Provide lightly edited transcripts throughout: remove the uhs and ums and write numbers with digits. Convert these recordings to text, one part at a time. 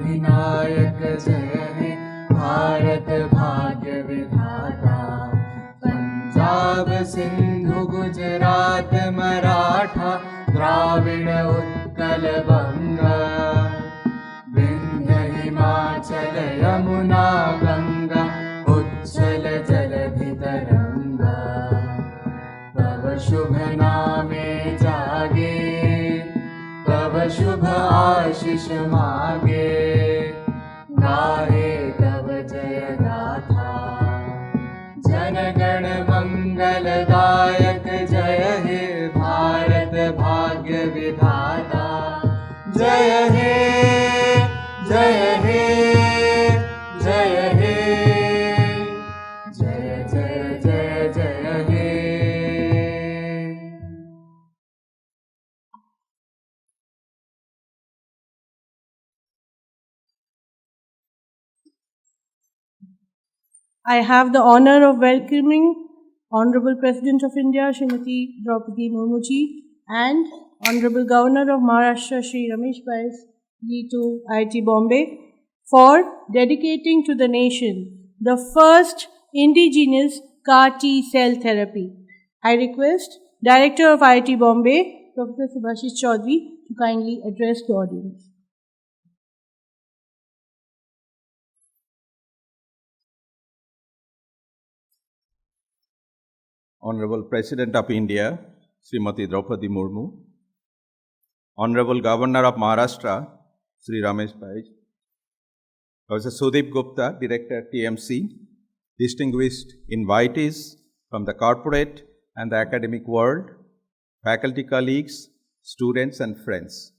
सिद्धिविनायक जय हे भारत भाग्य विधाता। पंजाब सिंधु गुजरात मराठा द्राविड़ उत्कल बंगा, विंध्य हिमाचल यमुना गंगा उच्छल जलधि तरंगा। तव शुभ नामे जागे, तव शुभ आशीष मागे, गाहे तव जय गाथा। जन गण मंगलदायक जय हे भारत भाग्य विधाता। जय हे जय हे जय हे, जय जय जय जय हे। I have the honor of welcoming Honorable President of India, Shrimati Droupadi Murmu ji, and Honorable Governor of Maharashtra, Shri Ramesh Bais ji to IIT Bombay for dedicating to the nation the first indigenous CAR T cell therapy. I request Director of IIT Bombay, Professor Subhashish Chaudhary, to kindly address the audience. Honorable President of India, Srimati Droupadi Murmu, Honorable Governor of Maharashtra, Shri Ramesh Bais, Professor Sudeep Gupta, Director TMC, distinguished invitees from the corporate and the academic world, faculty colleagues, students and friends.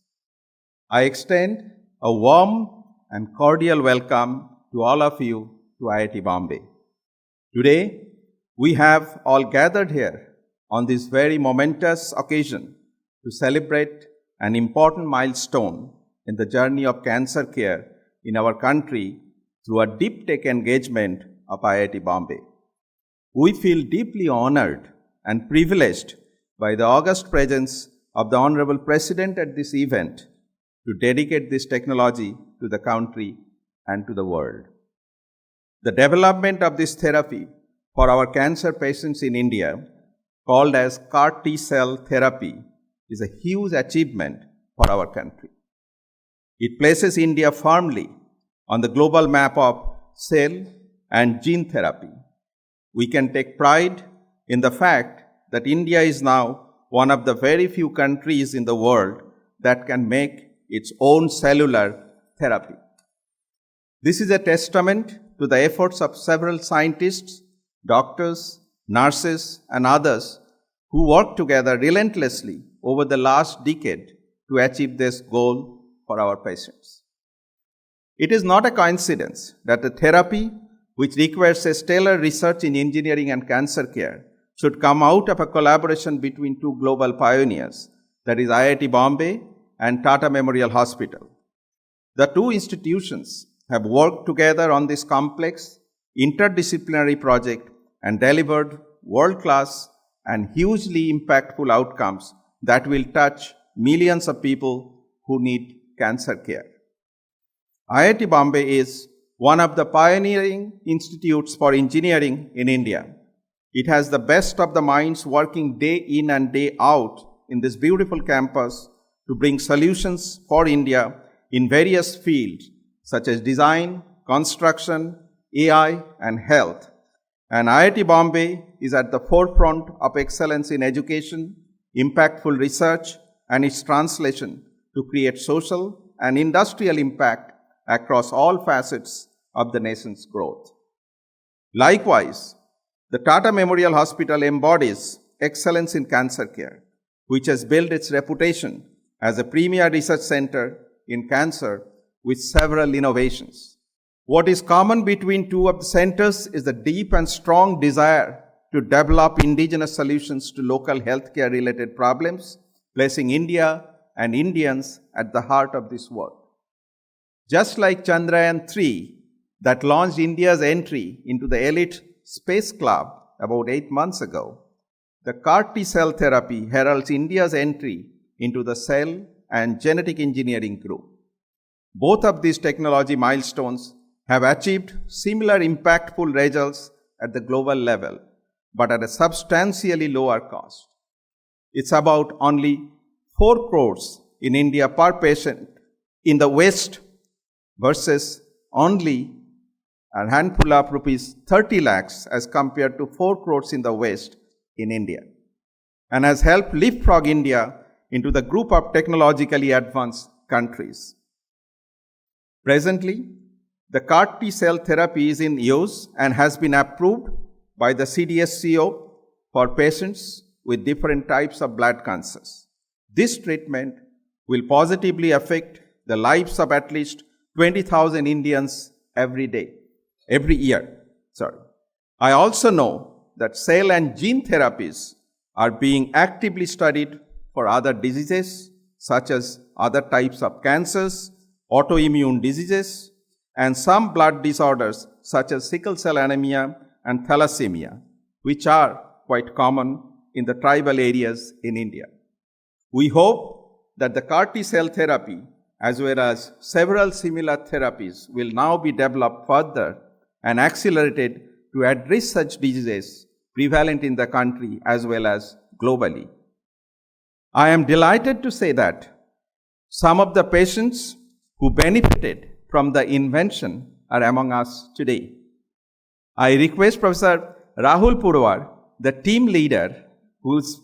I extend a warm and cordial welcome to all of you to IIT Bombay. Today, we have all gathered here on this very momentous occasion to celebrate an important milestone in the journey of cancer care in our country through a deep tech engagement of IIT Bombay. We feel deeply honored and privileged by the august presence of the Honorable President at this event to dedicate this technology to the country and to the world. The development of this therapy for our cancer patients in India, called as CAR T-cell therapy, is a huge achievement for our country. It places India firmly on the global map of cell and gene therapy. We can take pride in the fact that India is now one of the very few countries in the world that can make its own cellular therapy. This is a testament to the efforts of several scientists, doctors, nurses, and others who worked together relentlessly over the last decade to achieve this goal for our patients. It is not a coincidence that a therapy which requires a stellar research in engineering and cancer care should come out of a collaboration between two global pioneers, that is IIT Bombay and Tata Memorial Hospital. The two institutions have worked together on this complex, interdisciplinary project and delivered world-class and hugely impactful outcomes that will touch millions of people who need cancer care. IIT Bombay is one of the pioneering institutes for engineering in India. It has the best of the minds working day in and day out in this beautiful campus to bring solutions for India in various fields such as design, construction, AI, and health. And IIT Bombay is at the forefront of excellence in education, impactful research, and its translation to create social and industrial impact across all facets of the nation's growth. Likewise, the Tata Memorial Hospital embodies excellence in cancer care, which has built its reputation as a premier research center in cancer with several innovations. What is common between two of the centers is the deep and strong desire to develop indigenous solutions to local healthcare related problems, placing India and Indians at the heart of this work. Just like Chandrayaan-3 that launched India's entry into the elite space club about 8 months ago, the CAR T-cell therapy heralds India's entry into the cell and genetic engineering group. Both of these technology milestones have achieved similar impactful results at the global level, but at a substantially lower cost. It's about only 4 crores in India per patient in the West versus only a handful of rupees 30 lakhs as compared to 4 crores in the West in India, and has helped leapfrog India into the group of technologically advanced countries. Presently, the CAR T-cell therapy is in use and has been approved by the CDSCO for patients with different types of blood cancers. This treatment will positively affect the lives of at least 20,000 Indians every year. I also know that cell and gene therapies are being actively studied for other diseases such as other types of cancers, autoimmune diseases, and some blood disorders such as sickle cell anemia and thalassemia, which are quite common in the tribal areas in India. We hope that the CAR T-cell therapy as well as several similar therapies will now be developed further and accelerated to address such diseases prevalent in the country as well as globally. I am delighted to say that some of the patients who benefited from the invention are among us today. I request Professor Rahul Purwar, the team leader who's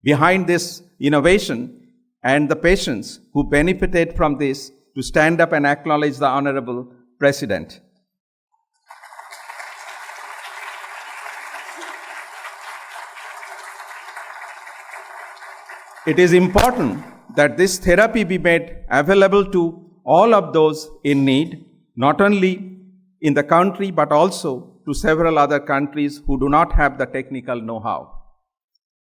behind this innovation, and the patients who benefited from this, to stand up and acknowledge the Honorable President. It is important that this therapy be made available to all of those in need, not only in the country but also to several other countries who do not have the technical know-how.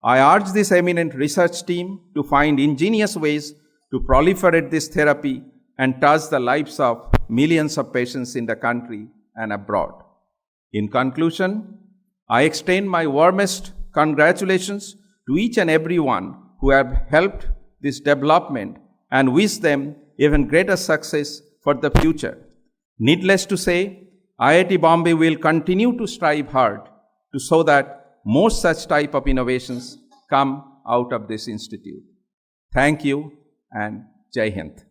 I urge this eminent research team to find ingenious ways to proliferate this therapy and touch the lives of millions of patients in the country and abroad. In conclusion, I extend my warmest congratulations to each and everyone who have helped this development and wish them even greater success for the future. Needless to say, IIT Bombay will continue to strive hard to show that more such type of innovations come out of this institute. Thank you and Jai Hind.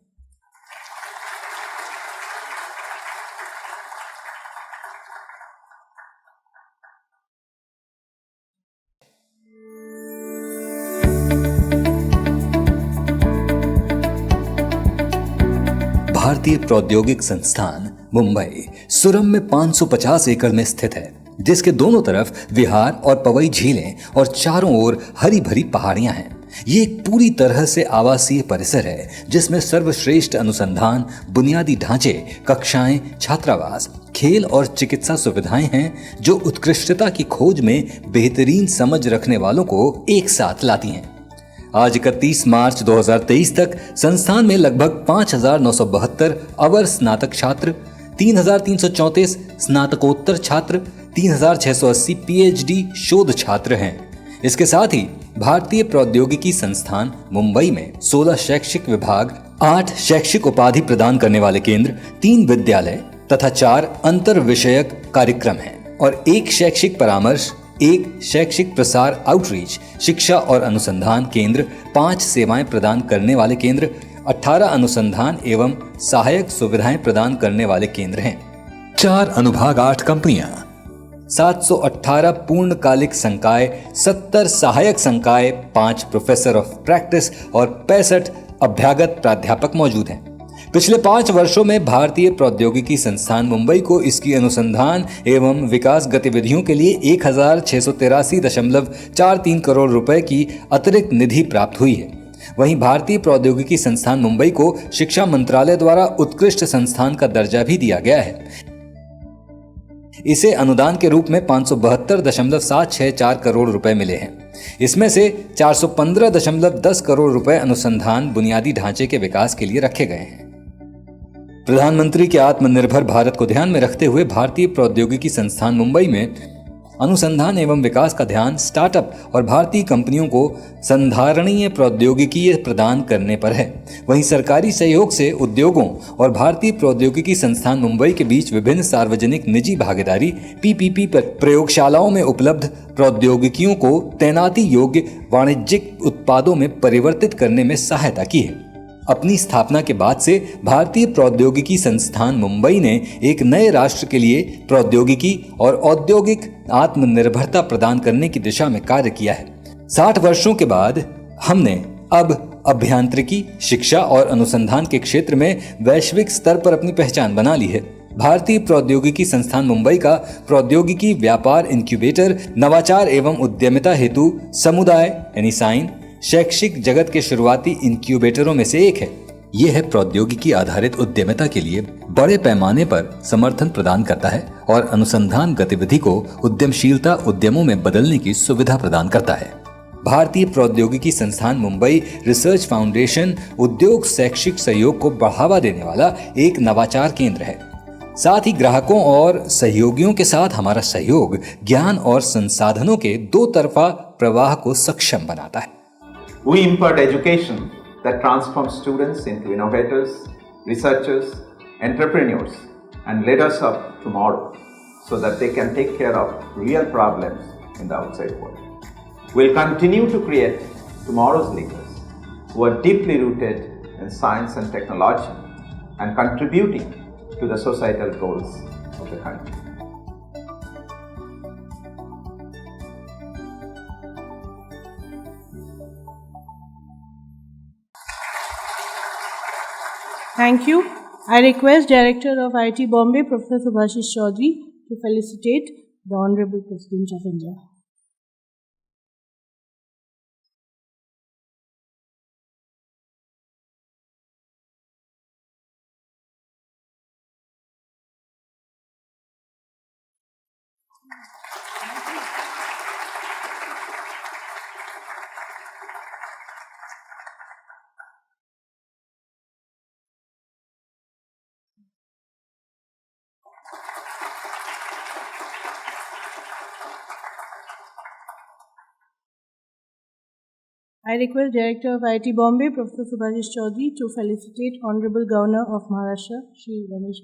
भारतीय प्रौद्योगिक संस्थान मुंबई सुरम में 550 एकड़ में स्थित है, जिसके दोनों तरफ विहार और पवई झीलें और चारों ओर हरी भरी पहाड़ियां हैं। ये एक पूरी तरह से आवासीय परिसर है, जिसमें सर्वश्रेष्ठ अनुसंधान, बुनियादी ढांचे, कक्षाएं, छात्रावास, खेल और चिकित्सा सुविधाएं हैं, जो उत्कृष्टता की खोज में बेहतरीन समझ रखने वालों को एक साथ लाती हैं। आज 31 मार्च 2023 तक संस्थान में लगभग 5,972 अवर स्नातक छात्र, 3,334 स्नातकोत्तर छात्र, 3,680 पीएचडी शोध छात्र हैं। इसके साथ ही भारतीय प्रौद्योगिकी संस्थान मुंबई में 16 शैक्षिक विभाग, 8 शैक्षिक उपाधि प्रदान करने वाले केंद्र, 3 विद्यालय तथा 4 अंतर विषयक कार्यक्रम हैं और 1 शैक्षिक परामर्श, 1 शैक्षिक प्रसार आउटरीच, शिक्षा और अनुसंधान केंद्र, 5 सेवाएं प्रदान करने वाले केंद्र, 18 अनुसंधान एवं सहायक सुविधाएं प्रदान करने वाले केंद्र हैं, 4 अनुभाग 8 कंपनियां, 718 पूर्णकालिक संकाय, 70 सहायक संकाय, 5 प्रोफेसर ऑफ प्रैक्टिस और 65 अभ्यागत प्राध्यापक मौजूद हैं। पिछले 5 वर्षों में भारतीय प्रौद्योगिकी संस्थान मुंबई को इसकी अनुसंधान एवं विकास गतिविधियों के लिए 1,683.43 करोड़ रुपए की अतिरिक्त निधि प्राप्त हुई है। वहीं भारतीय प्रौद्योगिकी संस्थान मुंबई को शिक्षा मंत्रालय द्वारा उत्कृष्ट संस्थान का दर्जा भी दिया गया है। इसे अनुदान के रूप में 572.764 करोड़ रुपए मिले हैं। इसमें से 415.10 करोड़ रुपए अनुसंधान बुनियादी ढांचे के विकास के लिए रखे गए हैं। प्रधानमंत्री के आत्मनिर्भर भारत को ध्यान में रखते हुए भारतीय प्रौद्योगिकी संस्थान मुंबई में अनुसंधान एवं विकास का ध्यान स्टार्टअप और भारतीय कंपनियों को संधारणीय प्रौद्योगिकी प्रदान करने पर है। वहीं सरकारी सहयोग से उद्योगों और भारतीय प्रौद्योगिकी संस्थान मुंबई के बीच विभिन्न सार्वजनिक निजी भागीदारी PPP पर प्रयोगशालाओं में उपलब्ध प्रौद्योगिकियों को तैनाती योग्य वाणिज्यिक उत्पादों में परिवर्तित करने में सहायता की है। अपनी स्थापना के बाद से भारतीय प्रौद्योगिकी संस्थान मुंबई ने एक नए राष्ट्र के लिए प्रौद्योगिकी और औद्योगिक आत्मनिर्भरता प्रदान करने की दिशा में कार्य किया है। 60 वर्षों के बाद हमने अब अभियांत्रिकी, शिक्षा और अनुसंधान के क्षेत्र में वैश्विक स्तर पर अपनी पहचान बना ली है। भारतीय प्रौद्योगिकी संस्थान मुंबई का प्रौद्योगिकी व्यापार इंक्यूबेटर नवाचार एवं उद्यमिता हेतु समुदाय यानी साइन शैक्षिक जगत के शुरुआती इंक्यूबेटरों में से एक है। यह है प्रौद्योगिकी आधारित उद्यमिता के लिए बड़े पैमाने पर समर्थन प्रदान करता है और अनुसंधान गतिविधि को उद्यमशीलता उद्यमों में बदलने की सुविधा प्रदान करता है। भारतीय प्रौद्योगिकी संस्थान मुंबई रिसर्च फाउंडेशन उद्योग शैक्षिक सहयोग को बढ़ावा देने वाला एक नवाचार केंद्र है। साथ ही ग्राहकों और सहयोगियों के साथ हमारा सहयोग ज्ञान और संसाधनों के दो तरफा प्रवाह को सक्षम बनाता है। We impart education that transforms students into innovators, researchers, entrepreneurs, and leaders of tomorrow so that they can take care of real problems in the outside world. We'll continue to create tomorrow's leaders who are deeply rooted in science and technology and contributing to the societal goals of the country. Thank you. I request Director of IIT Bombay, Professor Subhashish Chaudhary, to felicitate the Honorable President of India. I request Director of IIT Bombay, Professor Subhashish Chaudhary, to felicitate Honorable Governor of Maharashtra, Shri Ramesh.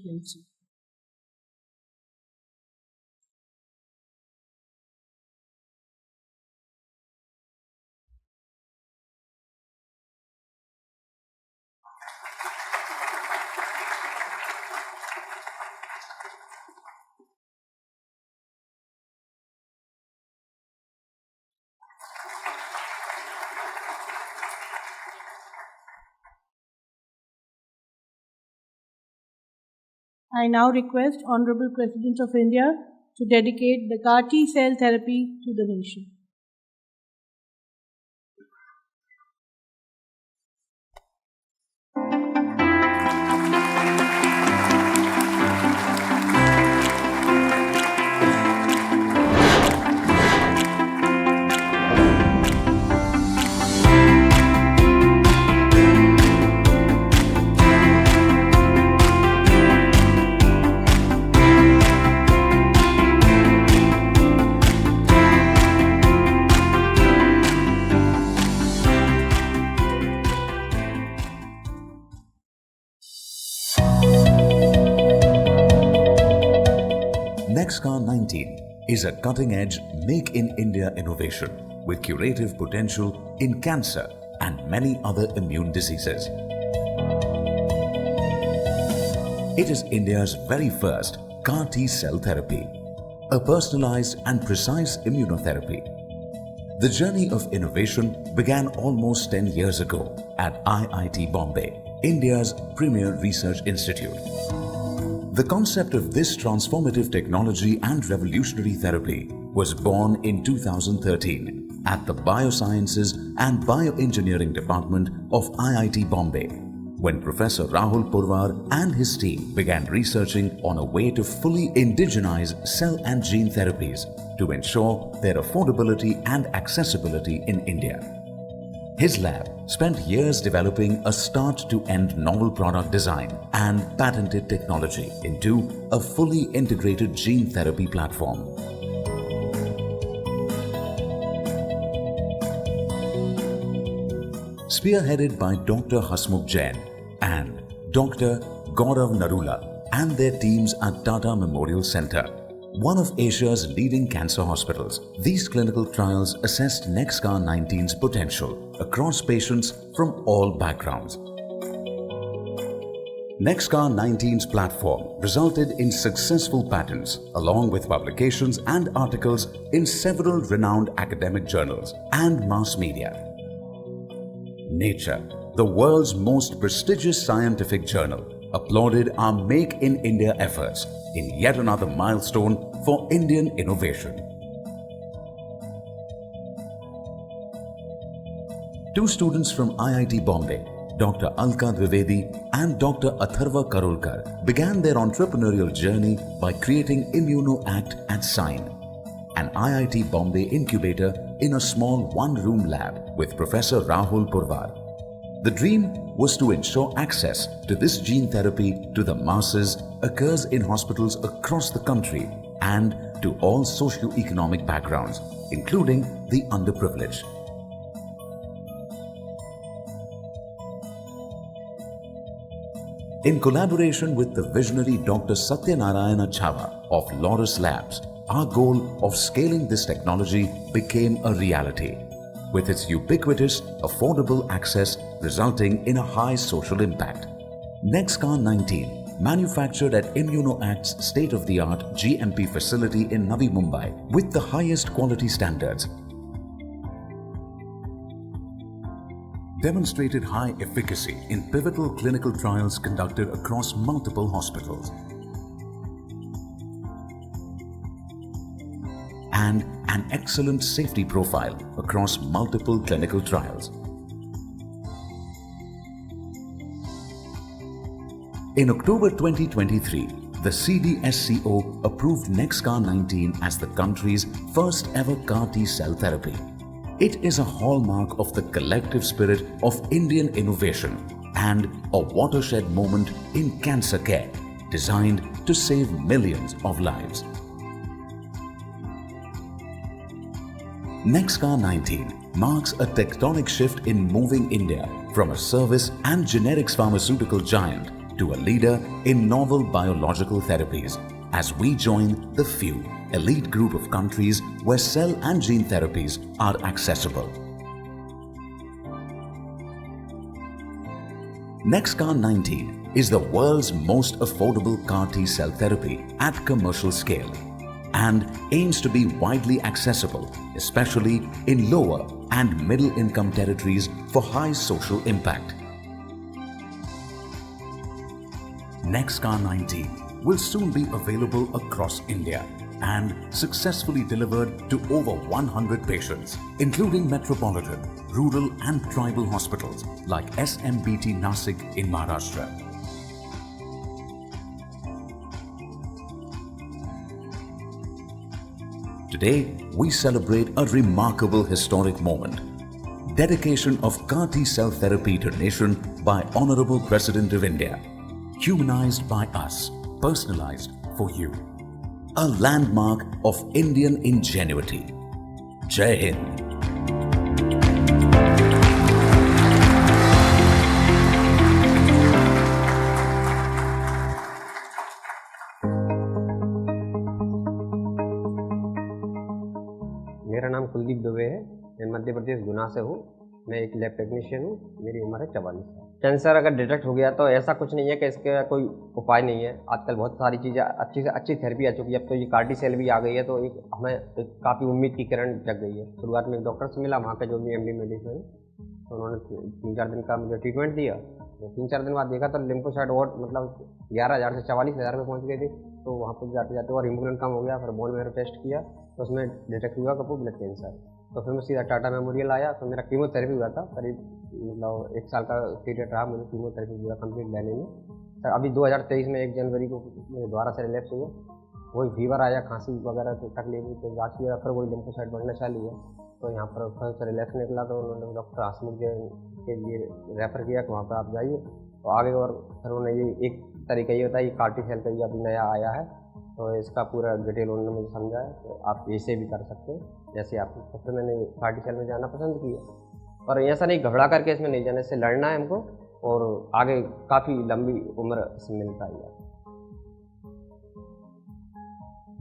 I now request Honorable President of India to dedicate the CAR T cell therapy to the nation. Nexcar 19 is a cutting-edge Make in India innovation with curative potential in cancer and many other immune diseases. It is India's very first CAR T cell therapy, a personalized and precise immunotherapy. The journey of innovation began almost 10 years ago at IIT Bombay, India's premier research institute. The concept of this transformative technology and revolutionary therapy was born in 2013 at the Biosciences and Bioengineering Department of IIT Bombay, when Professor Rahul Purwar and his team began researching on a way to fully indigenize cell and gene therapies to ensure their affordability and accessibility in India. His lab spent years developing a start-to-end novel product design and patented technology into a fully integrated gene therapy platform. spearheaded by Dr. Hasmukh Jain and Dr. Gaurav Narula and their teams at Tata Memorial Center, one of Asia's leading cancer hospitals. These clinical trials assessed NexCAR19's potential across patients from all backgrounds. NexCAR19's platform resulted in successful patents along with publications and articles in several renowned academic journals and mass media. Nature, the world's most prestigious scientific journal, applauded our Make in India efforts in yet another milestone for Indian innovation. Two students from IIT Bombay, Dr. Alka Dwivedi and Dr. Atharva Karolkar, began their entrepreneurial journey by creating ImmunoACT at Sign, an IIT Bombay incubator in a small one-room lab with Professor Rahul Purwar. The dream was to ensure access to this gene therapy to the masses occurs in hospitals across the country and to all socio-economic backgrounds, including the underprivileged. In collaboration with the visionary Dr. Satyanarayana Chava of Laurus Labs, our goal of scaling this technology became a reality, with its ubiquitous, affordable access resulting in a high social impact. NexCAR19, manufactured at ImmunoACT's state-of-the-art GMP facility in Navi Mumbai with the highest quality standards, demonstrated high efficacy in pivotal clinical trials conducted across multiple hospitals, and an excellent safety profile across multiple clinical trials. In October 2023, the CDSCO approved NexCAR19 as the country's first ever CAR T-cell therapy. It is a hallmark of the collective spirit of Indian innovation and a watershed moment in cancer care, designed to save millions of lives. NexCAR19 marks a tectonic shift in moving India from a service and generics pharmaceutical giant to a leader in novel biological therapies, as we join the few elite group of countries where cell and gene therapies are accessible. NexCAR19 is the world's most affordable CAR T-cell therapy at commercial scale and aims to be widely accessible, especially in lower and middle income territories for high social impact. NexCAR19 will soon be available across India and successfully delivered to over 100 patients, including metropolitan, rural and tribal hospitals like SMBT Nasik in Maharashtra. Today, we celebrate a remarkable historic moment. Dedication of CAR T-cell therapy to nation by Honorable President of India. Humanized by us, personalized for you. A landmark of Indian ingenuity. Jai Hind. मेरा नाम कुलदीप दुबे है। मैं मध्य प्रदेश गुना से हूँ। मैं एक lab technician हूँ। मेरी उम्र है 44 साल। कैंसर अगर डिटेक्ट हो गया तो ऐसा कुछ नहीं है कि इसके कोई उपाय नहीं है। आजकल बहुत सारी चीज़ें अच्छी से अच्छी थेरेपी आ चुकी है। अब तो ये CAR T सेल भी आ गई है, तो हमें काफ़ी उम्मीद की किरण जग गई है। शुरुआत में एक डॉक्टर से मिला, वहाँ के जो भी MD मेडिसिन, तो उन्होंने 3-4 दिन का मुझे ट्रीटमेंट दिया। तो 3-4 दिन बाद देखा तो लिम्फोसाइट और मतलब 11,000 से 44,000 पे पहुँच गई थी। तो वहाँ पर जाते जाते और हीमोग्लोबिन कम हो गया। फिर बोन मैरो टेस्ट किया तो उसमें डिटेक्ट हुआ कि ब्लड कैंसर। तो फिर मैं सीधा टाटा मेमोरियल आया। तो मेरा कीमोथेरेपी हुआ था, करीब मतलब 1 साल का पीरियड रहा मुझे कीमोथेरेपी पूरा कंप्लीट लेने में। तो अभी 2023 में 1 जनवरी को मेरे दोबारा से रिलैप्स हुआ। वही फीवर आया, खांसी वगैरह तो तकलीफ हुई, तो जाँच किया, फिर वही लिम्फोसाइट बढ़ना चालू हुआ। तो यहाँ पर फिर से रिलैप्स निकला, तो उन्होंने डॉक्टर हसमुख के लिए रेफ़र किया कि वहाँ पर आप जाइए। तो आगे और फिर उन्होंने ये एक तरीका ये होता है, ये CAR T सेल का ये अभी नया आया है, तो इसका पूरा डिटेल उन्होंने मुझे समझाया। तो आप ऐसे भी कर सकते हैं जैसे आप। तो फिर मैंने CAR T सेल में जाना पसंद किया। और ऐसा नहीं घबरा करके इसमें नहीं जाने से लड़ना है हमको और आगे काफ़ी लंबी उम्र इसमें मिल पाएगी।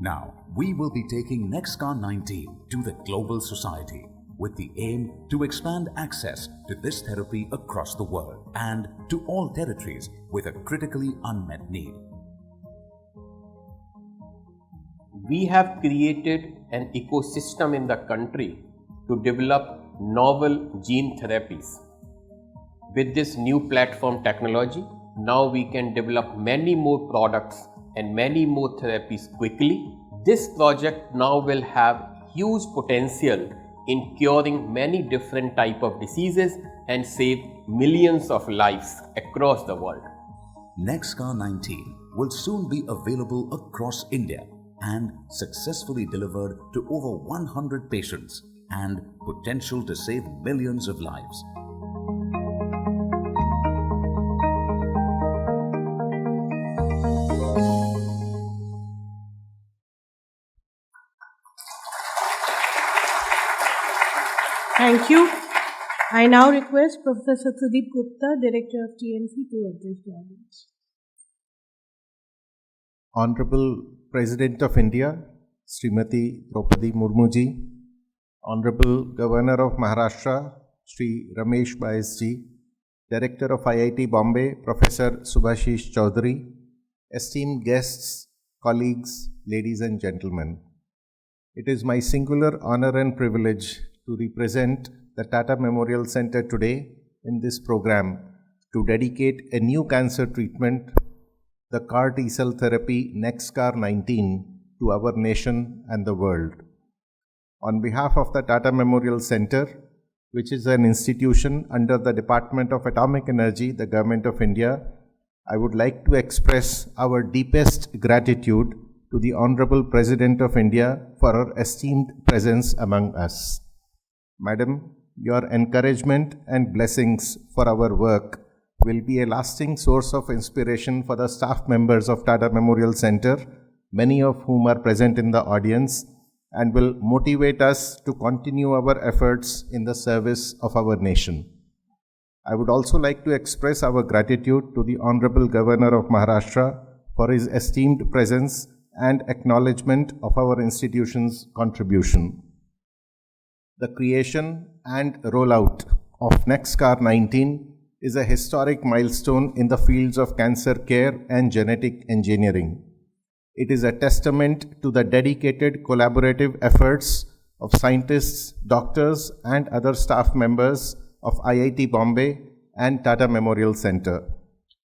Now, we will be taking NextCar19 to the global society with the aim to expand access to this therapy across the world and to all territories with a critically unmet need. We have created an ecosystem in the country to develop novel gene therapies. With this new platform technology, now we can develop many more products and many more therapies quickly. This project now will have huge potential in curing many different type of diseases and save millions of lives across the world. NextCar19 will soon be available across India and successfully delivered to over 100 patients and potential to save millions of lives. Thank you. I now request Professor Sudeep Gupta, Director of TMC, to address the audience. Honorable President of India, Srimati Droupadi Murmu ji, Honorable Governor of Maharashtra, Shri Ramesh Bais ji, Director of IIT Bombay, Professor Subhashish Chaudhary, esteemed guests, colleagues, ladies and gentlemen. It is my singular honor and privilege to represent the Tata Memorial Center today in this program to dedicate a new cancer treatment, the CAR T-cell therapy NextCar19, to our nation and the world. On behalf of the Tata Memorial Center, which is an institution under the Department of Atomic Energy, the Government of India, I would like to express our deepest gratitude to the Honorable President of India for her esteemed presence among us. Madam, your encouragement and blessings for our work will be a lasting source of inspiration for the staff members of Tata Memorial Center, many of whom are present in the audience, and will motivate us to continue our efforts in the service of our nation. I would also like to express our gratitude to the Honorable Governor of Maharashtra for his esteemed presence and acknowledgement of our institution's contribution. The creation and rollout of NextCar19 is a historic milestone in the fields of cancer care and genetic engineering. It is a testament to the dedicated collaborative efforts of scientists, doctors, and other staff members of IIT Bombay and Tata Memorial Center.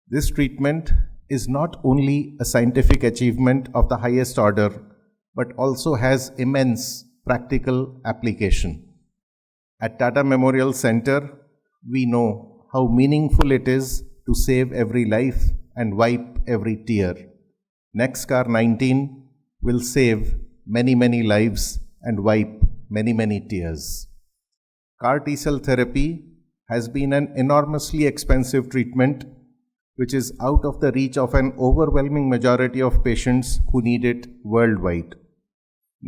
This treatment is not only a scientific achievement of the highest order, but also has immense practical application. At Tata Memorial Center, we know how meaningful it is to save every life and wipe every tear. NextCar19 will save many, many lives and wipe many, many tears. CAR T-cell therapy has been an enormously expensive treatment which is out of the reach of an overwhelming majority of patients who need it worldwide.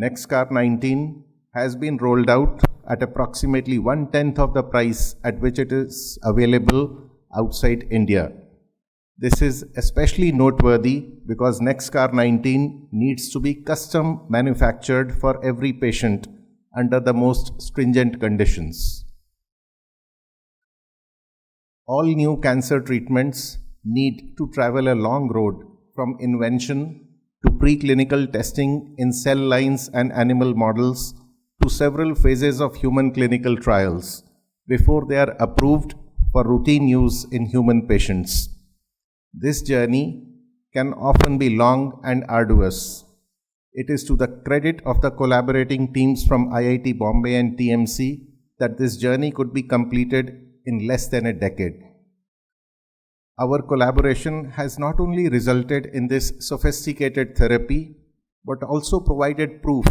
NextCar19 has been rolled out at approximately 1/10 of the price at which it is available outside India. This is especially noteworthy because NextCar19 needs to be custom manufactured for every patient under the most stringent conditions. All new cancer treatments need to travel a long road from invention to preclinical testing in cell lines and animal models to several phases of human clinical trials before they are approved for routine use in human patients. This journey can often be long and arduous. It is to the credit of the collaborating teams from IIT Bombay and TMC that this journey could be completed in less than a decade. Our collaboration has not only resulted in this sophisticated therapy, but also provided proof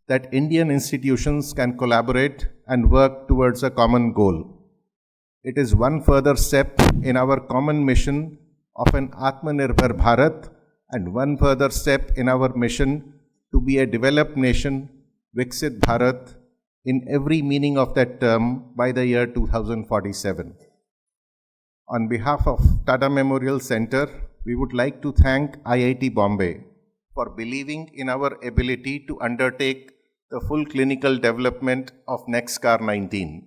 that Indian institutions can collaborate and work towards a common goal. It is one further step in our common mission of an Atmanirbhar Bharat and one further step in our mission to be a developed nation, Viksit Bharat, in every meaning of that term by the year 2047. On behalf of Tata Memorial Center, we would like to thank IIT Bombay for believing in our ability to undertake the full clinical development of NextCar-19.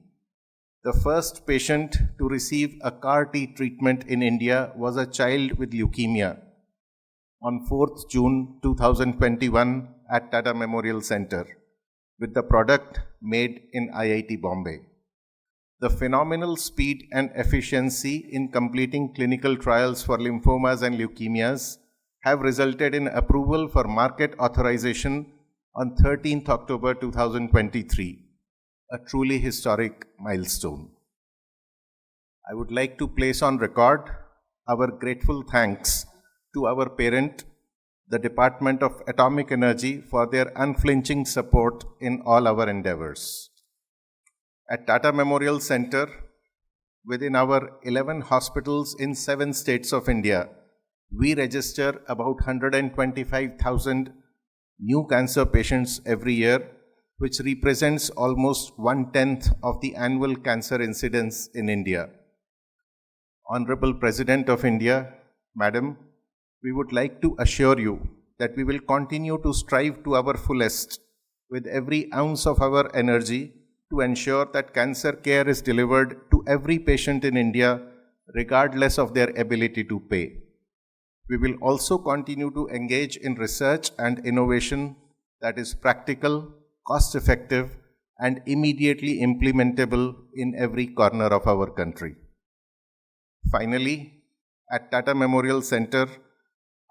The first patient to receive a CAR-T treatment in India was a child with leukemia on 4th June 2021 at Tata Memorial Center, with the product made in IIT Bombay. The phenomenal speed and efficiency in completing clinical trials for lymphomas and leukemias have resulted in approval for market authorization on 13th October 2023, a truly historic milestone. I would like to place on record our grateful thanks to our parent, the Department of Atomic Energy, for their unflinching support in all our endeavors. At Tata Memorial Center, within our 11 hospitals in 7 states of India, we register about 125,000 new cancer patients every year, which represents almost 1/10 of the annual cancer incidence in India. Honorable President of India, Madam, we would like to assure you that we will continue to strive to our fullest with every ounce of our energy to ensure that cancer care is delivered to every patient in India, regardless of their ability to pay. We will also continue to engage in research and innovation that is practical, cost-effective, and immediately implementable in every corner of our country. Finally, at Tata Memorial Center,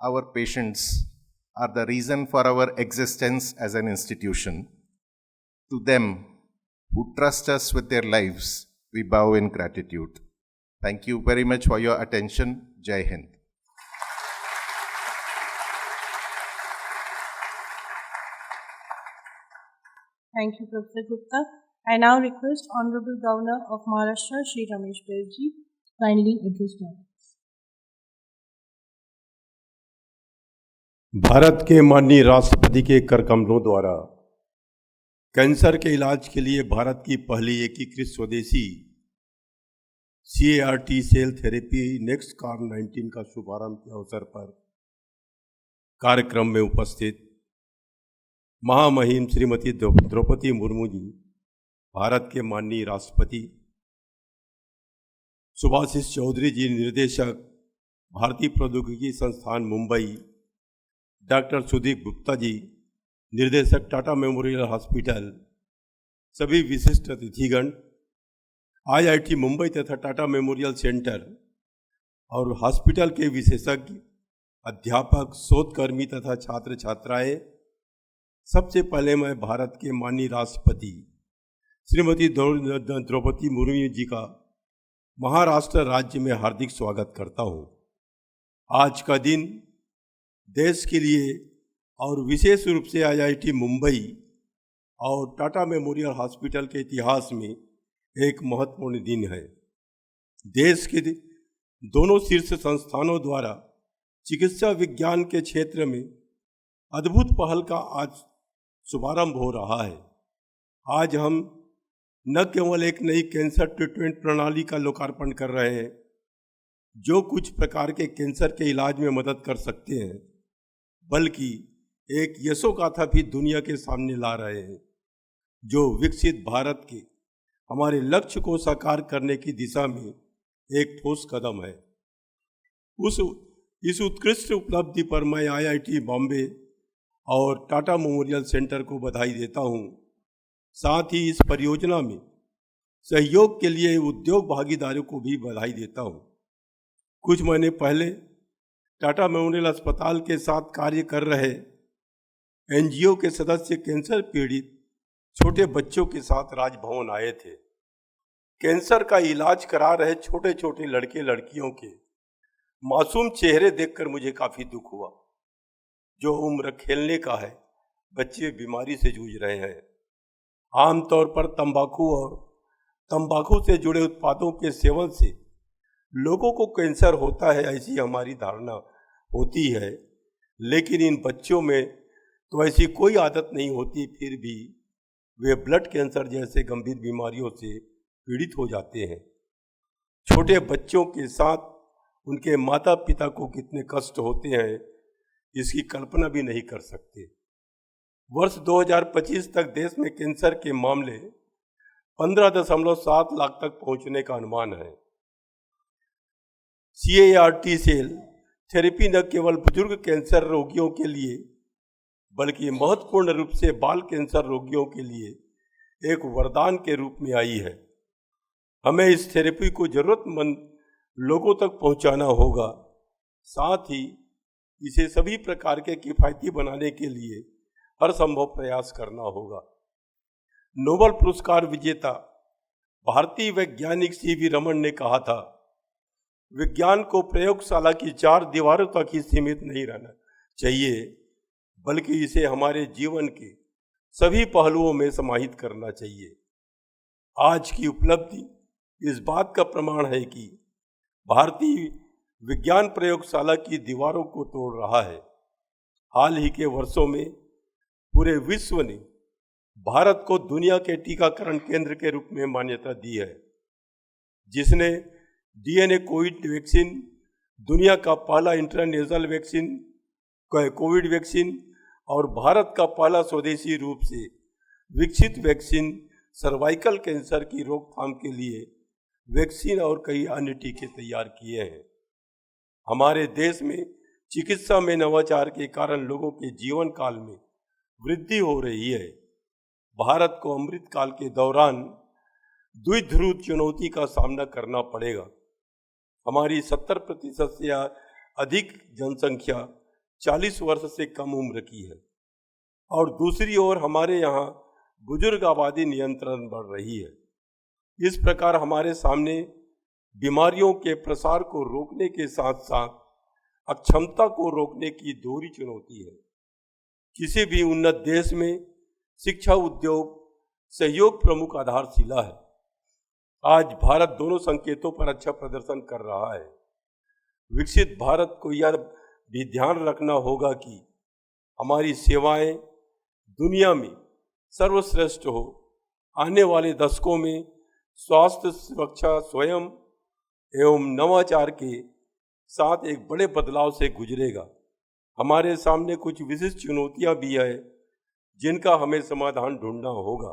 our patients are the reason for our existence as an institution. To them, who trust us with their lives, we bow in gratitude. Thank you very much for your attention. Jai Hind. Thank you, Professor Gupta. I now request Honorable Governor of Maharashtra, Shri Ramesh Bais, kindly address the audience. Bharat के माननीय राष्ट्रपति के कर कमलों द्वारा cancer के इलाज के लिए भारत की पहली एकीकृत स्वदेशी CAR-T सेल थेरेपी NextCar-19 का शुभारंभ के अवसर पर कार्यक्रम में उपस्थित महामहिम श्रीमती द्रौपदी मुर्मू जी, भारत के माननीय राष्ट्रपति, सुभाषिष चौधरी जी, निर्देशक, भारतीय प्रौद्योगिकी संस्थान मुंबई, डॉक्टर सुदीप गुप्ता जी, निर्देशक, टाटा मेमोरियल हॉस्पिटल, सभी विशिष्ट अतिथिगण, IIT मुंबई तथा टाटा मेमोरियल सेंटर और हॉस्पिटल के विशेषज्ञ, अध्यापक, शोधकर्मी तथा छात्र छात्राएं, सबसे पहले मैं भारत के माननीय राष्ट्रपति श्रीमती द्रौपदी मुर्मू जी का महाराष्ट्र राज्य में हार्दिक स्वागत करता हूं। आज का दिन देश के लिए और विशेष रूप से IIT मुंबई और टाटा मेमोरियल हॉस्पिटल के इतिहास में एक महत्वपूर्ण दिन है। देश के दोनों शीर्ष संस्थानों द्वारा चिकित्सा विज्ञान के क्षेत्र में अद्भुत पहल का आज शुभारंभ हो रहा है। आज हम न केवल एक नई कैंसर ट्रीटमेंट प्रणाली का लोकार्पण कर रहे हैं, जो कुछ प्रकार के कैंसर के इलाज में मदद कर सकते हैं, बल्कि एक यशोगाथा भी दुनिया के सामने ला रहे हैं, जो विकसित भारत के हमारे लक्ष्य को साकार करने की दिशा में एक ठोस कदम है। इस उत्कृष्ट उपलब्धि पर मैं IIT बॉम्बे और टाटा मेमोरियल सेंटर को बधाई देता हूं। साथ ही इस परियोजना में सहयोग के लिए उद्योग भागीदारों को भी बधाई देता हूं। कुछ महीने पहले टाटा मेमोरियल अस्पताल के साथ कार्य कर रहे NGO के सदस्य कैंसर पीड़ित छोटे बच्चों के साथ राजभवन आए थे। कैंसर का इलाज करा रहे छोटे छोटे लड़के लड़कियों के मासूम चेहरे देखकर मुझे काफी दुख हुआ। जो उम्र खेलने का है, बच्चे बीमारी से जूझ रहे हैं। आमतौर पर तंबाकू और तंबाकू से जुड़े उत्पादों के सेवन से लोगों को कैंसर होता है, ऐसी हमारी धारणा होती है, लेकिन इन बच्चों में तो ऐसी कोई आदत नहीं होती। फिर भी वे ब्लड कैंसर जैसे गंभीर बीमारियों से पीड़ित हो जाते हैं। छोटे बच्चों के साथ उनके माता पिता को कितने कष्ट होते हैं, इसकी कल्पना भी नहीं कर सकते। वर्ष 2025 तक देश में कैंसर के मामले 15.7 लाख तक पहुंचने का अनुमान है। CAR-T सेल थेरेपी न केवल बुजुर्ग कैंसर रोगियों के लिए बल्कि महत्वपूर्ण रूप से बाल कैंसर रोगियों के लिए एक वरदान के रूप में आई है। हमें इस थेरेपी को जरूरतमंद लोगों तक पहुंचाना होगा, साथ ही इसे सभी प्रकार के किफायती बनाने के लिए हर संभव प्रयास करना होगा। नोबेल पुरस्कार विजेता भारतीय वैज्ञानिक CV रमन ने कहा था, विज्ञान को प्रयोगशाला की 4 दीवारों तक ही सीमित नहीं रहना चाहिए, बल्कि इसे हमारे जीवन के सभी पहलुओं में समाहित करना चाहिए। आज की उपलब्धि इस बात का प्रमाण है कि भारतीय विज्ञान प्रयोगशाला की दीवारों को तोड़ रहा है। हाल ही के वर्षों में पूरे विश्व ने भारत को दुनिया के टीकाकरण केंद्र के रूप में मान्यता दी है, जिसने DNA कोविड वैक्सीन, दुनिया का पहला इंटरनेशनल वैक्सीन कोविड वैक्सीन और भारत का पहला स्वदेशी रूप से विकसित वैक्सीन सर्वाइकल कैंसर की रोकथाम के लिए वैक्सीन और कई अन्य टीके तैयार किए हैं। हमारे देश में चिकित्सा में नवाचार के कारण लोगों के जीवन काल में वृद्धि हो रही है। भारत को अमृत काल के दौरान द्विध्रुव चुनौती का सामना करना पड़ेगा। हमारी 70% से अधिक जनसंख्या 40 वर्ष से कम उम्र की है और दूसरी ओर हमारे यहाँ बुजुर्ग आबादी नियंत्रण बढ़ रही है। इस प्रकार हमारे सामने बीमारियों के प्रसार को रोकने के साथ साथ अक्षमता को रोकने की दोहरी चुनौती है। किसी भी उन्नत देश में शिक्षा, उद्योग, सहयोग प्रमुख आधारशिला है। आज भारत दोनों संकेतों पर अच्छा प्रदर्शन कर रहा है। विकसित भारत को यह भी ध्यान रखना होगा कि हमारी सेवाएं दुनिया में सर्वश्रेष्ठ हो। आने वाले दशकों में स्वास्थ्य सुरक्षा स्वयं एवं नवाचार के साथ एक बड़े बदलाव से गुजरेगा। हमारे सामने कुछ विशिष्ट चुनौतियां भी है जिनका हमें समाधान ढूंढना होगा।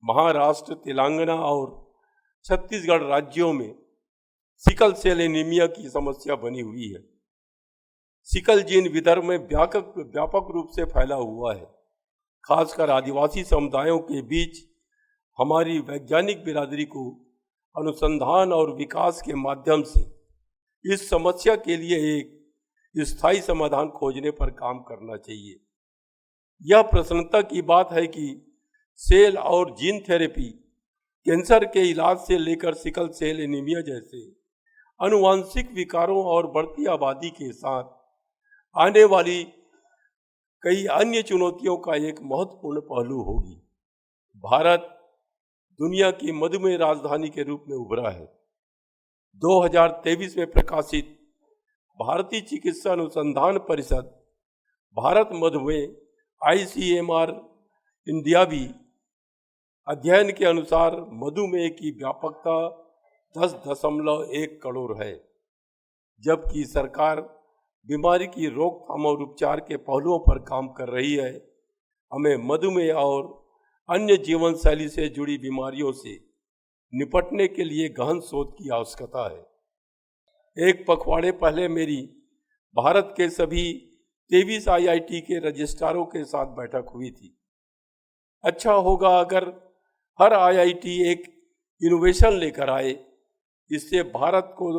महाराष्ट्र, तेलंगाना और छत्तीसगढ़ राज्यों में सिकल सेल एनीमिया की समस्या बनी हुई है। सिकल जीन विदर्भ में व्यापक रूप से फैला हुआ है। खासकर आदिवासी समुदायों के बीच हमारी वैज्ञानिक बिरादरी को अनुसंधान और विकास के माध्यम से इस समस्या के लिए एक स्थायी समाधान खोजने पर काम करना चाहिए। यह प्रसन्नता की बात है कि सेल और जीन थेरेपी कैंसर के इलाज से लेकर सिकल सेल एनीमिया जैसे आनुवांशिक विकारों और बढ़ती आबादी के साथ आने वाली कई अन्य चुनौतियों का एक महत्वपूर्ण पहलू होगी। भारत दुनिया की मधुमेह राजधानी के रूप में उभरा है। 2023 में प्रकाशित भारतीय चिकित्सा अनुसंधान परिषद भारत मधुमेह ICMR इंडिया भी अध्ययन के अनुसार मधुमेह की व्यापकता 10.1 करोड़ है, जबकि सरकार बीमारी की रोकथाम और उपचार के पहलुओं पर काम कर रही है। हमें मधुमेह और अन्य जीवन शैली से जुड़ी बीमारियों से निपटने के लिए गहन शोध की आवश्यकता है। एक पखवाड़े पहले मेरी भारत के सभी 23 IIT के रजिस्ट्रारों के साथ बैठक हुई थी। अच्छा होगा अगर हर IIT एक इनोवेशन लेकर आए। इससे भारत को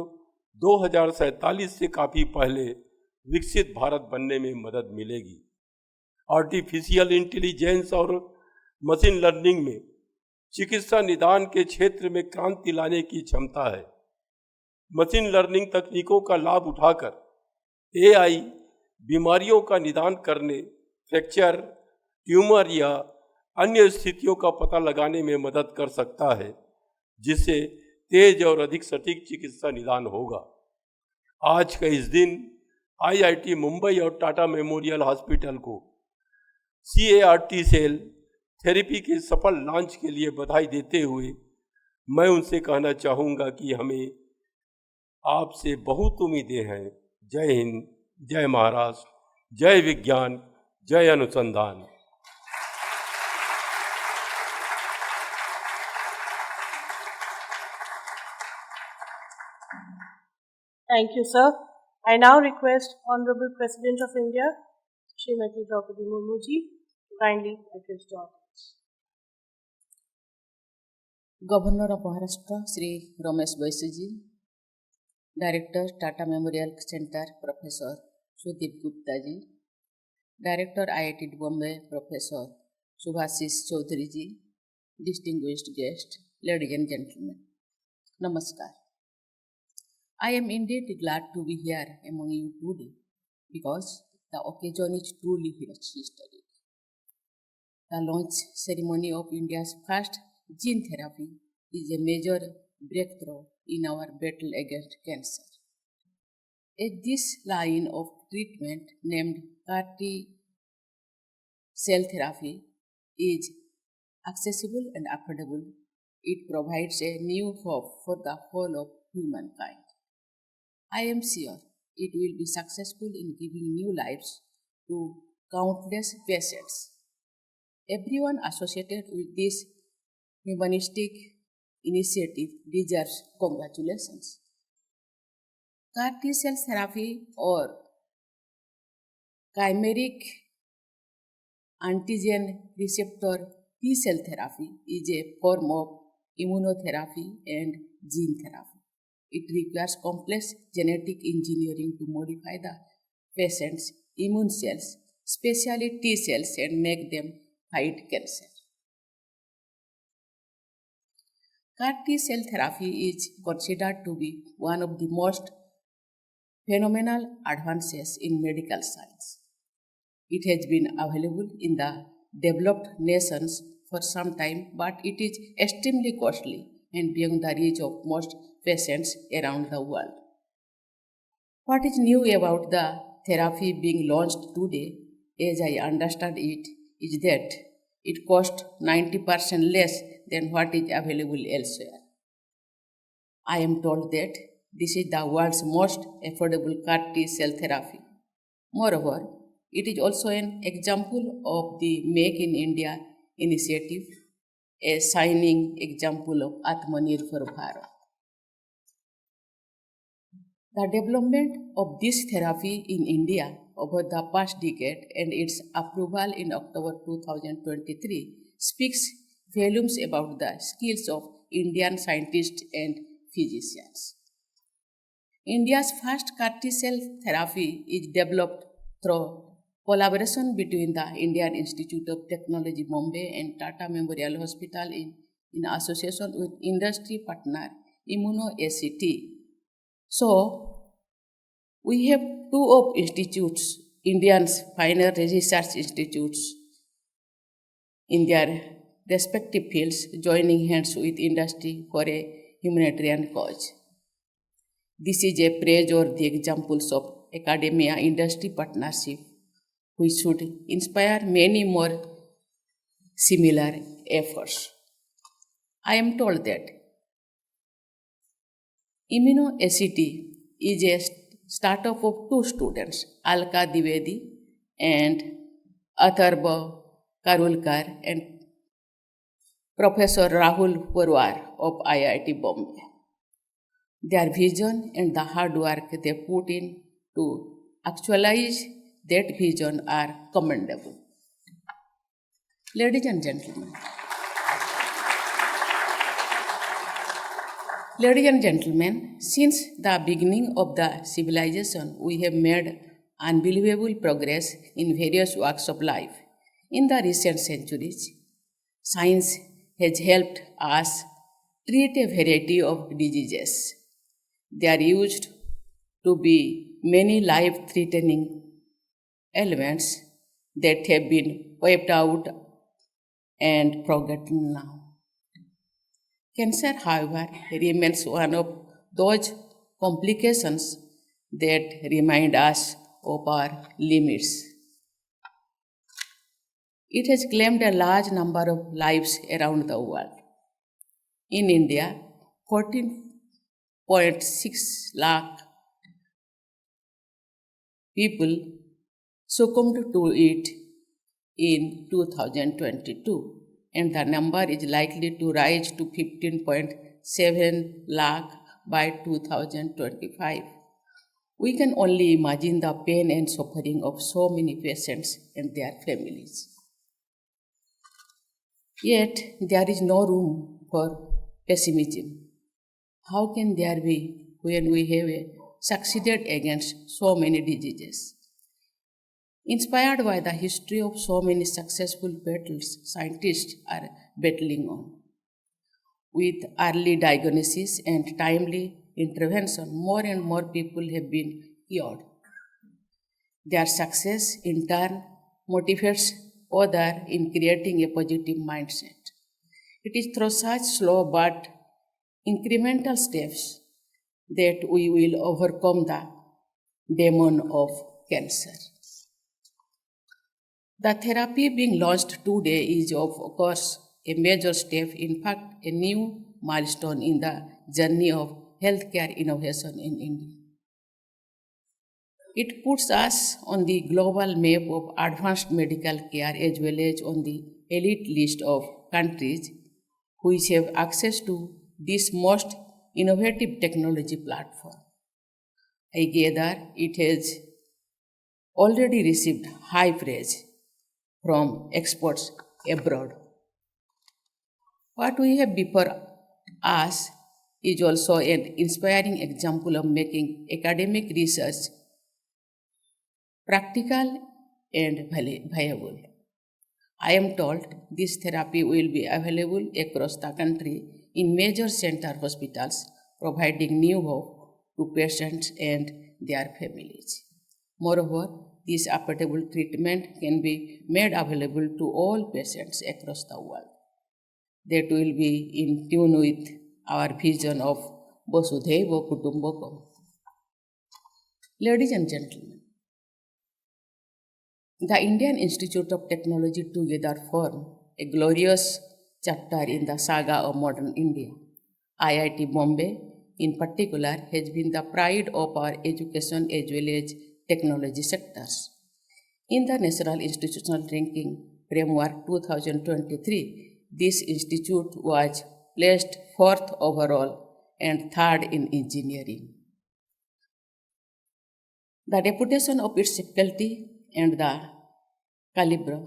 2047 से काफ़ी पहले विकसित भारत बनने में मदद मिलेगी। आर्टिफिशियल इंटेलिजेंस और मशीन लर्निंग में चिकित्सा निदान के क्षेत्र में क्रांति लाने की क्षमता है। मशीन लर्निंग तकनीकों का लाभ उठाकर AI बीमारियों का निदान करने, फ्रैक्चर, ट्यूमर या अन्य स्थितियों का पता लगाने में मदद कर सकता है, जिससे तेज और अधिक सटीक चिकित्सा निदान होगा। आज का इस दिन IIT मुंबई और टाटा मेमोरियल हॉस्पिटल को CAR-T सेल थेरेपी के सफल लॉन्च के लिए बधाई देते हुए मैं उनसे कहना चाहूँगा कि हमें आपसे बहुत उम्मीदें हैं। जय हिंद, जय महाराष्ट्र, जय विज्ञान, जय अनुसंधान। Thank you, sir. I now request Honorable President of India, Srimati Droupadi Murmu ji, to kindly address the audience. Governor of Maharashtra, Shri Ramesh Bais ji, Director, Tata Memorial Center, Professor Sudip Gupta ji, Director, IIT Bombay, Professor Subhasis Chaudhary ji, distinguished guests, ladies and gentlemen, Namaskar. I am indeed glad to be here among you today because the occasion is truly historic. The launch ceremony of India's first gene therapy is a major breakthrough in our battle against cancer. As this line of treatment named CAR-T cell therapy is accessible and affordable, it provides a new hope for the whole of humankind. I am sure it will be successful in giving new lives to countless patients. Everyone associated with this humanistic initiative deserves congratulations. CAR-T cell therapy or chimeric antigen receptor T-cell therapy is a form of immunotherapy and gene therapy. It requires complex genetic engineering to modify the patient's immune cells, especially T cells, and make them fight cancer. CAR-T cell therapy is considered to be one of the most phenomenal advances in medical science. It has been available in the developed nations for some time, but it is extremely costly and beyond the reach of most patients around the world. What is new about the therapy being launched today, as I understand it, is that it costs 90% less than what is available elsewhere. I am told that this is the world's most affordable CAR-T cell therapy. Moreover, it is also an example of the Make in India initiative, a shining example of Atmanirbhar Bharat. The development of this therapy in India over the past decade and its approval in October 2023 speaks volumes about the skills of Indian scientists and physicians. India's first CAR-T cell therapy is developed through collaboration between the Indian Institute of Technology, Bombay, and Tata Memorial Hospital in association with industry partner ImmunoACT. So, we have two of institutes, India's pioneer research institutes, in their respective fields, joining hands with industry for a humanitarian cause. This is a praiseworthy examples of academia-industry partnership, which should inspire many more similar efforts. I am told that ImmunoACT is a startup of two students, Alka Dwivedi and Atharva Karulkar, and Professor Rahul Parwar of IIT Bombay. Their vision and the hard work they put in to actualize that vision are commendable. Ladies and gentlemen, since the beginning of the civilization, we have made unbelievable progress in various walks of life. In the recent centuries, science has helped us treat a variety of diseases. There used to be many life-threatening elements that have been wiped out and forgotten now. Cancer, however, remains one of those complications that remind us of our limits. It has claimed a large number of lives around the world. In India, 14.6 lakh people succumbed to it in 2022, and the number is likely to rise to 15.7 lakh by 2025. We can only imagine the pain and suffering of so many patients and their families. Yet, there is no room for pessimism. How can there be when we have succeeded against so many diseases? Inspired by the history of so many successful battles scientists are battling on. With early diagnosis and timely intervention, more and more people have been cured. Their success, in turn, motivates others in creating a positive mindset. It is through such slow but incremental steps that we will overcome the demon of cancer. The therapy being launched today is, of course, a major step, in fact, a new milestone in the journey of healthcare innovation in India. It puts us on the global map of advanced medical care as well as on the elite list of countries which have access to this most innovative technology platform. I gather it has already received high praise from experts abroad. What we have before us is also an inspiring example of making academic research practical and viable. I am told this therapy will be available across the country in major center hospitals, providing new hope to patients and their families. Moreover, this affordable treatment can be made available to all patients across the world. That will be in tune with our vision of Vasudhaiva Kutumbakam. Ladies and gentlemen, the Indian Institute of Technology together form a glorious chapter in the saga of modern India. IIT Bombay, in particular, has been the pride of our education as well as technology sectors. In the National Institutional Ranking Framework 2023, this institute was placed 4th overall and 3rd in engineering. The reputation of its faculty and the caliber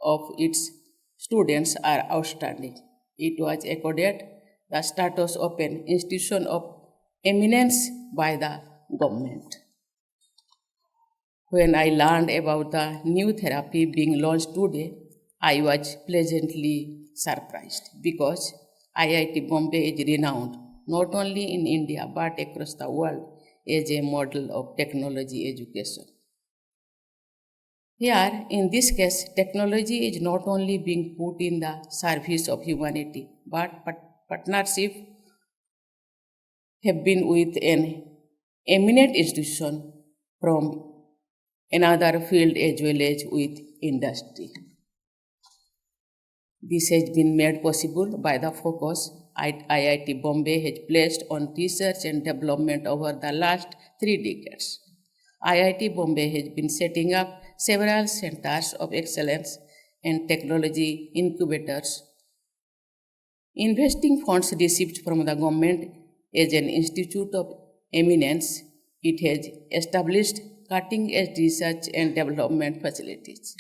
of its students are outstanding. It was accorded the status of an institution of eminence by the government. When I learned about the new therapy being launched today, I was pleasantly surprised because IIT Bombay is renowned not only in India but across the world as a model of technology education. Here, in this case, technology is not only being put in the service of humanity, but partnership have been with an eminent institution from another field as well as with industry. This has been made possible by the focus IIT Bombay has placed on research and development over the last 3 decades. IIT Bombay has been setting up several centers of excellence and technology incubators. Investing funds received from the government as an institute of eminence, it has established cutting-edge research and development facilities.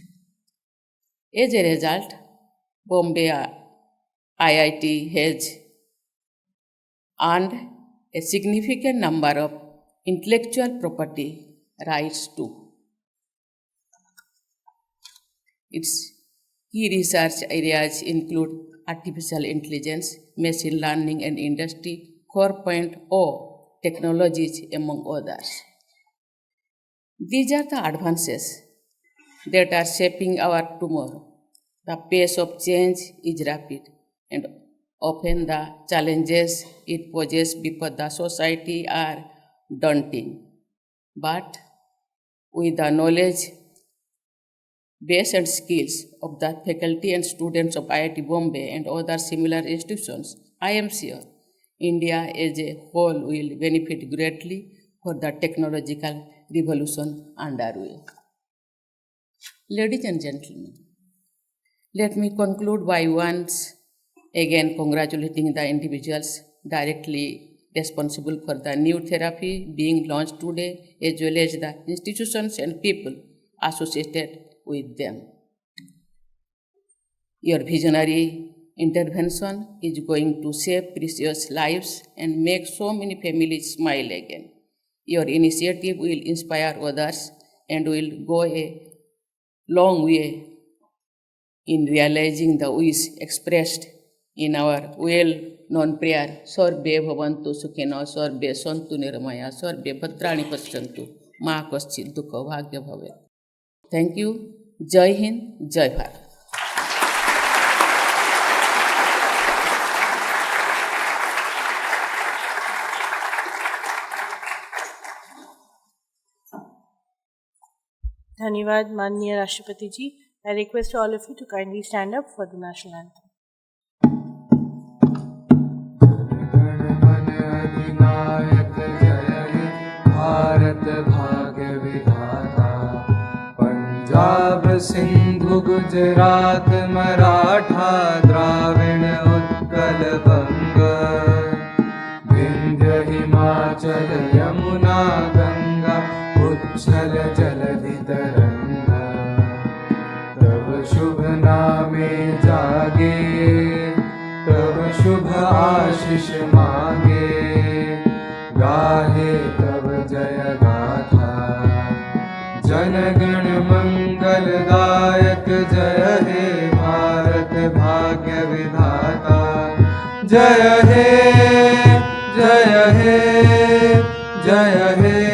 As a result, Bombay IIT has earned a significant number of intellectual property rights too. Its key research areas include artificial intelligence, machine learning, and Industry 4.0 technologies, among others. These are the advances that are shaping our tomorrow. The pace of change is rapid, and often the challenges it poses before the society are daunting. But with the knowledge base and skills of the faculty and students of IIT Bombay and other similar institutions, I am sure India as a whole will benefit greatly for the technological revolution underway. Ladies and gentlemen, let me conclude by once again congratulating the individuals directly responsible for the new therapy being launched today, as well as the institutions and people associated with them. Your visionary intervention is going to save precious lives and make so many families smile again. Your initiative will inspire others and will go a long way in realizing the wish expressed in our well-known prayer, Sarve bhavantu sukhino, sarve santu nirmaya, sarve bhadrani pashyantu, ma kaschit dukha bhagya bhavet. Thank you. Jai Hind, Jai Bharat. Dhanyavad, Manniya Rashtrapati Ji. I request all of you to kindly stand up for the national anthem. Bharat भाग्य विधाता पंजाब सिंधु गुजरात मराठा द्राविण उत्कल बंग विंध्य हिमाचल यमुना गंगा उच्छल जलधि तरंग तब शुभ नामे जागे तब शुभ आशीष मांगे गाहे तब जय गाथा जनगण मंगलदायक जय हे भारत भाग्य विधाता जय हे जय हे जय हे